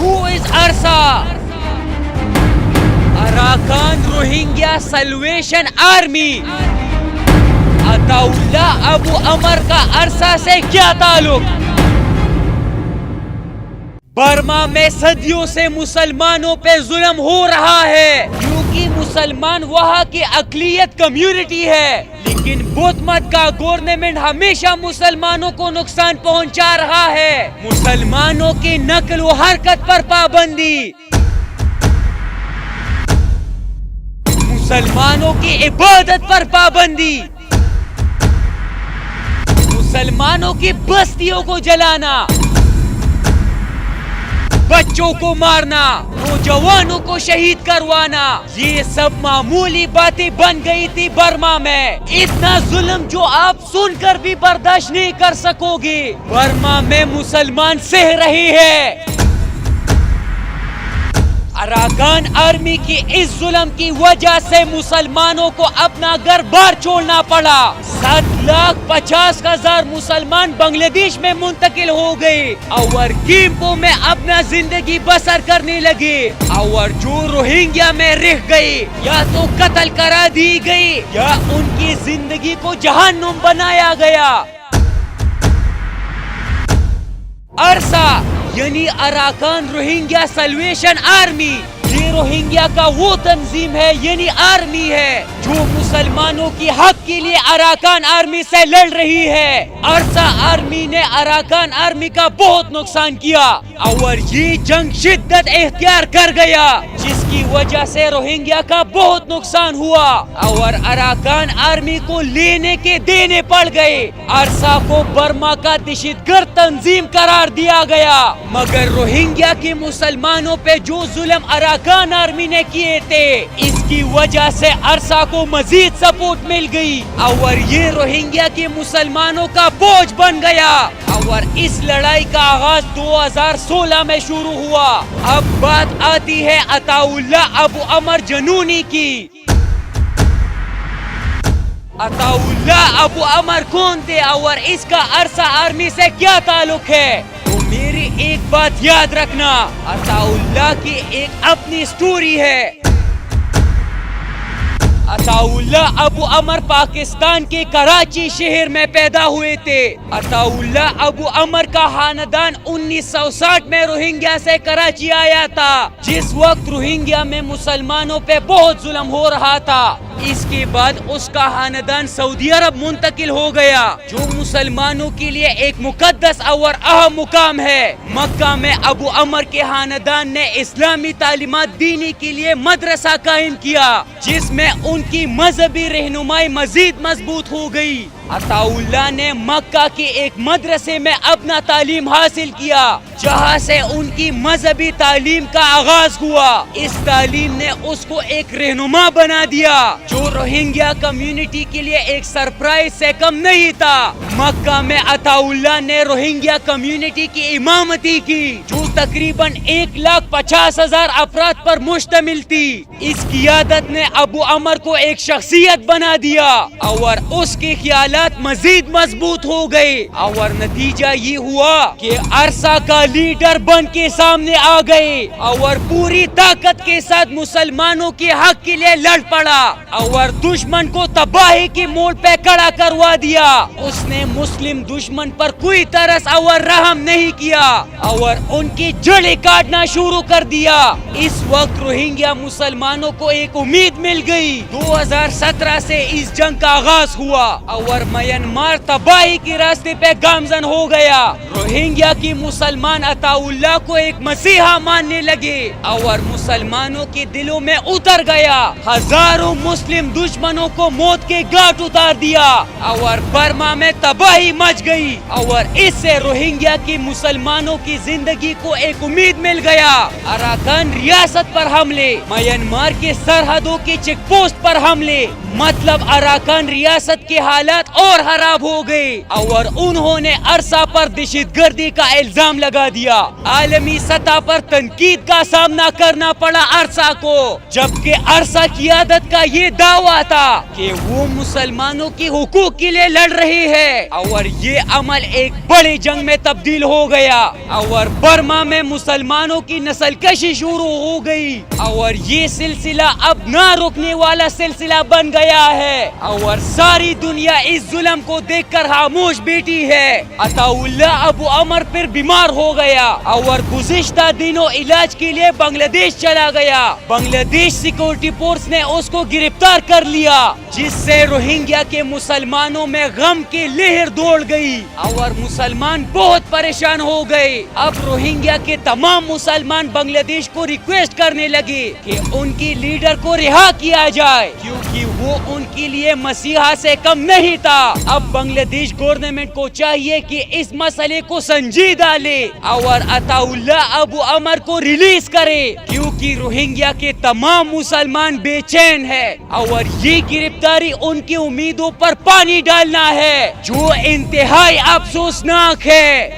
Who is ARSA? Arakan Rohingya salvation army. Ataullah Abu Ammar का ARSA से क्या ताल्लुक? बर्मा में सदियों से मुसलमानों पे जुल्म हो रहा है क्योंकि मुसलमान वहाँ की अकलियत कम्युनिटी है, लेकिन बुत मत का गवर्नमेंट हमेशा मुसलमानों को नुकसान पहुँचा रहा है। मुसलमानों की नकल व हरकत पर पाबंदी, मुसलमानों की इबादत पर पाबंदी, मुसलमानों की बस्तियों को जलाना, बच्चों को मारना, नौजवानों को शहीद करवाना, ये सब मामूली बातें बन गई थी बर्मा में। इतना जुल्म जो आप सुनकर भी बर्दाश्त नहीं कर सकोगे, बर्मा में मुसलमान सह रहे हैं। अराकान आर्मी की इस जुल्म की वजह से मुसलमानों को अपना घर बार छोड़ना पड़ा। 7,50,000 मुसलमान बांग्लादेश में मुंतकिल हो गए और कीमपों में अपना जिंदगी बसर करने लगे, और जो रोहिंग्या में रह गए या तो कत्ल करा दी गई या उनकी जिंदगी को जहन्नुम बनाया गया। अरसा यानी अराकान रोहिंग्या सल्वेशन आर्मी, ये रोहिंग्या का वो तंजीम है यानी आर्मी है जो मुसलमानों की हक के लिए अराकान आर्मी से लड़ रही है। अरसा आर्मी ने अराकान आर्मी का बहुत नुकसान किया और ये जंग शिद्दत इख्तियार कर गया, जिसकी वजह से रोहिंग्या का बहुत नुकसान हुआ और अराकान आर्मी को लेने के देने पड़ गए। अरसा को बर्मा का दहशतगर्द तंजीम करार दिया गया, मगर रोहिंग्या के मुसलमानों पे जो जुल्म अराकान आर्मी ने किए थे, इसकी वजह से अरसा को मजीद सपोर्ट मिल गई और ये रोहिंग्या के मुसलमानों का बोझ बन गया। और इस लड़ाई का आगाज 2016 में शुरू हुआ। अब बात आती है अताउल्ला अबू अमर जनूनी की। अताउल्ला अबू अमर कौन थे और इसका अरसा आर्मी से क्या ताल्लुक है? तो मेरी एक बात याद रखना, अताउल्ला की एक अपनी स्टोरी है। अताउल्ला अबू अमर पाकिस्तान के कराची शहर में पैदा हुए थे। अताउल्ला अबू अमर का खानदान 1960 में रोहिंग्या से कराची आया था, जिस वक्त रोहिंग्या में मुसलमानों पे बहुत जुल्म हो रहा था। इसके बाद उसका खानदान सऊदी अरब मुंतकिल हो गया, जो मुसलमानों के लिए एक मुकद्दस और अहम मुकाम है। मक्का में अबू अमर के खानदान ने इस्लामी तालीमात देने के लिए मदरसा कायम किया, जिसमें उनकी मजहबी रहनुमाई मजीद मजबूत हो गई। अताउल्ला ने मक्का के एक मदरसे में अपना तालीम हासिल किया, जहाँ से उनकी मजहबी तालीम का आगाज हुआ। इस तालीम ने उसको एक रहनुमा बना दिया, जो रोहिंग्या कम्युनिटी के लिए एक सरप्राइज से कम नहीं था। मक्का में अताउल्ला ने रोहिंग्या कम्युनिटी की इमामती की, जो तकरीबन 1,50,000 अफराद पर मुश्तमिल थी। इस क़ियादत ने अबू अमर को एक शख्सियत बना दिया और उसके ख्यालात मजीद मजबूत हो गए, और नतीजा ये हुआ कि अरसा का लीडर बन के सामने आ गए और पूरी ताकत के साथ मुसलमानों के हक के लिए लड़ पड़ा और दुश्मन को तबाही की मोड़ पे खड़ा करवा दिया। उसने मुस्लिम दुश्मन पर कोई तरस और रहम नहीं किया और उनकी जड़ें काटना शुरू कर दिया। इस वक्त रोहिंग्या मुसलमानों को एक उम्मीद मिल गई। 2017 से इस जंग का आगाज हुआ और म्यांमार तबाही के रास्ते पे गामजन हो गया। रोहिंग्या की मुसलमान अताउल्ला को एक मसीहा मानने लगे और मुसलमानों के दिलों में उतर गया। हजारों मुस्लिम दुश्मनों को मौत के घाट उतार दिया और बर्मा में तबाही मच गई और इससे रोहिंग्या की मुसलमानों की जिंदगी को एक उम्मीद मिल गया। अराकान रियासत पर हमले, म्यांमार के सरहदों के चेक पोस्ट पर हमले, मतलब अराकान रियासत के हालात اور خراب ہو گئی اور انہوں نے عرصہ پر دہشت گردی کا الزام لگا دیا۔ عالمی سطح پر تنقید کا سامنا کرنا پڑا عرصہ کو، جبکہ عرصہ قیادت کا یہ دعویٰ تھا کہ وہ مسلمانوں کی حقوق کے لیے لڑ رہی ہے، اور یہ عمل ایک بڑی جنگ میں تبدیل ہو گیا اور برما میں مسلمانوں کی نسل کشی شروع ہو گئی، اور یہ سلسلہ اب نہ رکنے والا سلسلہ بن گیا ہے، اور ساری دنیا اس ظلم کو دیکھ کر خاموش بیٹھی ہے۔ عطا اللہ ابو عمر پھر بیمار ہو گیا اور گزشتہ دنوں علاج کے لیے بنگلہ دیش چلا گیا۔ بنگلہ دیش سیکورٹی فورس نے اس کو گرفتار کر لیا، جس سے روہنگیا کے مسلمانوں میں غم کی لہر دوڑ گئی اور مسلمان بہت پریشان ہو گئے۔ اب روہنگیا کے تمام مسلمان بنگلہ دیش کو ریکویسٹ کرنے لگے کہ ان کی لیڈر کو رہا کیا جائے، کیونکہ وہ ان کے لیے مسیحا سے کم نہیں تھا۔ اب بنگلہ دیش گورنمنٹ کو چاہیے کہ اس مسئلے کو سنجیدہ لے اور عطا اللہ ابو عمر کو ریلیز کرے، کیونکہ روہنگیا کے تمام مسلمان بے چین ہے اور یہ گرفتاری ان کی امیدوں پر پانی ڈالنا ہے، جو انتہائی افسوسناک ہے۔